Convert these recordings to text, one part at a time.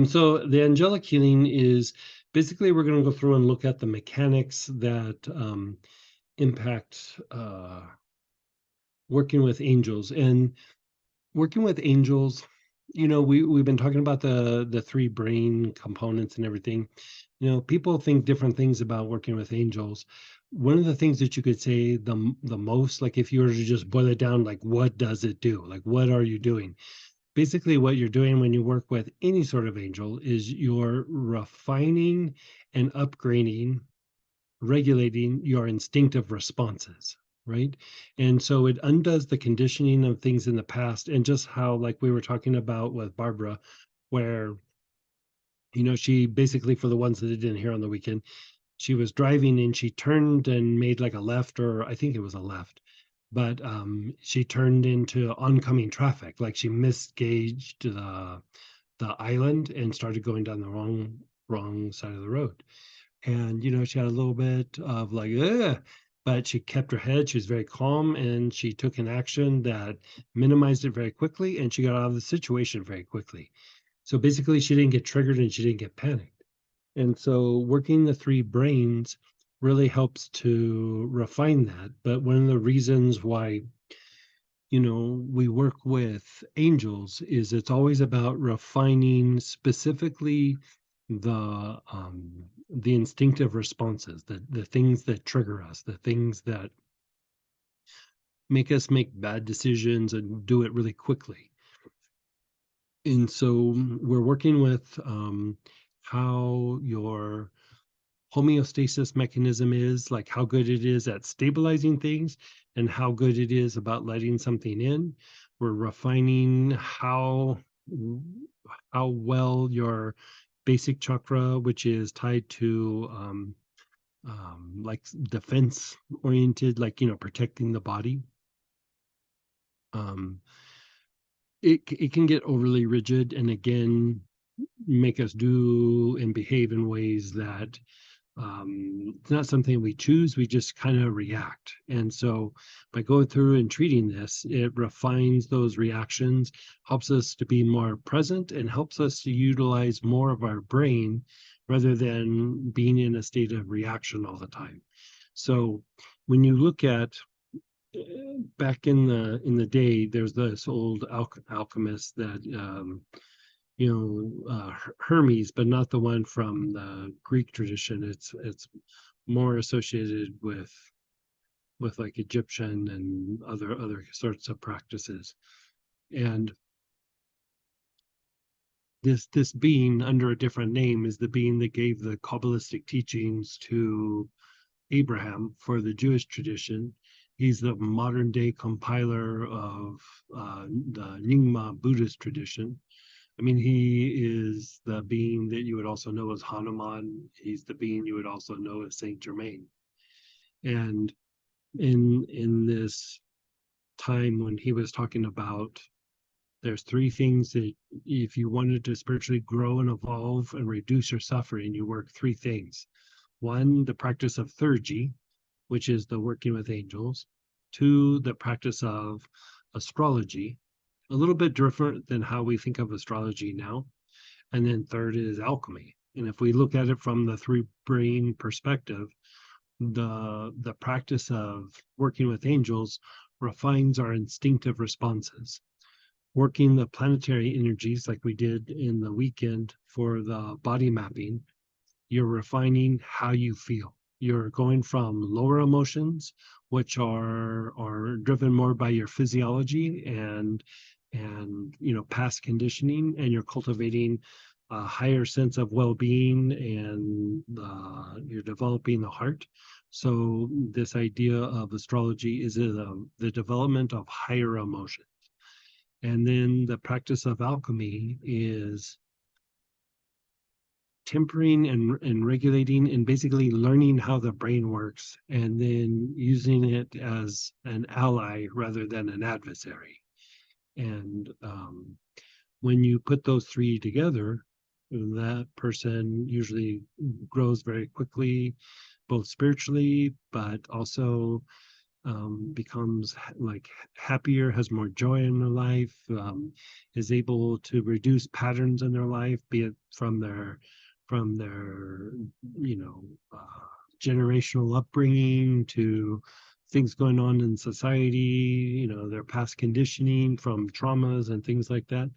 So the angelic healing is basically we're going to go through and look at the mechanics that impact working with angels. And working with angels, we've been talking about the three brain components and everything. People think different things about working with angels. One of the things that you could say the most, like if you were to just boil it down, like what does it do? Like what are you doing? Basically what you're doing when you work with any sort of angel is you're refining and upgrading, regulating your instinctive responses, right? And so it undoes the conditioning of things in the past, and just how, like we were talking about with Barbara, where she basically, for the ones that didn't hear on the weekend, she was driving and she turned and made like a left, or I think it was a left, but she turned into oncoming traffic, like she misgauged the island and started going down the wrong side of the road. And she had a little bit of like, ugh, but she kept her head. She was very calm, and she took an action that minimized it very quickly, and she got out of the situation very quickly. So basically, she didn't get triggered and she didn't get panicked. And so working the three brains really helps to refine that. But one of the reasons why, we work with angels is it's always about refining specifically the instinctive responses, the things that trigger us, the things that make us make bad decisions and do it really quickly. And so we're working with how your homeostasis mechanism is, like how good it is at stabilizing things and how good it is about letting something in. We're refining how well your basic chakra, which is tied to like defense oriented, like protecting the body. Um, it can get overly rigid, and again make us do and behave in ways that it's not something we choose, we just kind of react. And so by going through and treating this, it refines those reactions, helps us to be more present, and helps us to utilize more of our brain rather than being in a state of reaction all the time. So when you look at back in the day, there's this old alchemist that Hermes, but not the one from the Greek tradition. It's more associated with like Egyptian and other sorts of practices. And this being under a different name is the being that gave the Kabbalistic teachings to Abraham for the Jewish tradition. He's the modern day compiler of the Nyingma Buddhist tradition. I mean, he is the being that you would also know as Hanuman. He's the being you would also know as Saint Germain. And in this time when he was talking about, there's three things that if you wanted to spiritually grow and evolve and reduce your suffering, you work three things. One, the practice of theurgy, which is the working with angels. Two, the practice of astrology, a little bit different than how we think of astrology now. And then third is alchemy. And if we look at it from the three brain perspective, the practice of working with angels refines our instinctive responses. Working the planetary energies like we did in the weekend for the body mapping, you're refining how you feel. You're going from lower emotions, which are driven more by your physiology and past conditioning, and you're cultivating a higher sense of well-being, and you're developing the heart. So this idea of astrology is the development of higher emotions. And then the practice of alchemy is tempering and regulating and basically learning how the brain works, and then using it as an ally rather than an adversary. And when you put those three together, that person usually grows very quickly, both spiritually, but also becomes like happier, has more joy in their life, is able to reduce patterns in their life, be it from their you know generational upbringing to things going on in society, their past conditioning from traumas and things like that.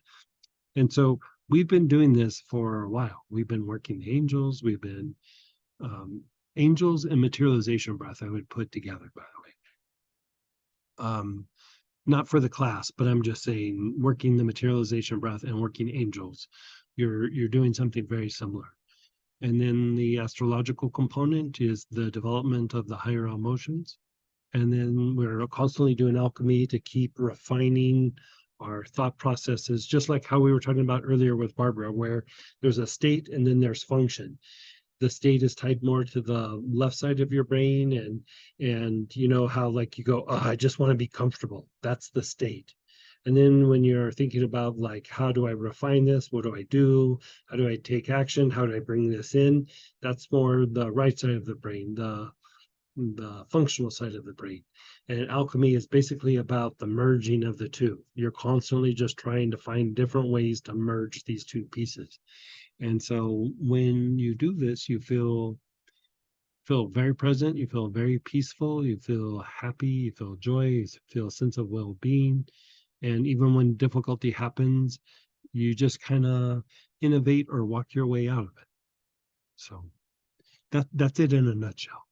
And so we've been doing this for a while. We've been working the angels. We've been um, angels and materialization breath. I would put together, by the way. Not for the class, but I'm just saying, working the materialization breath and working angels, you're doing something very similar. And then the astrological component is the development of the higher emotions. And then we're constantly doing alchemy to keep refining our thought processes, just like how we were talking about earlier with Barbara, where there's a state and then there's function. The state is tied more to the left side of your brain, and you know how like you go, oh, I just want to be comfortable. That's the state. And then when you're thinking about like, how do I refine this? What do I do? How do I take action? How do I bring this in? That's more the right side of the brain, the functional side of the brain. And alchemy is basically about the merging of the two. You're constantly just trying to find different ways to merge these two pieces. And so when you do this, you feel very present, you feel very peaceful, you feel happy, you feel joy, you feel a sense of well-being. And even when difficulty happens, you just kind of innovate or walk your way out of it. So that's it in a nutshell.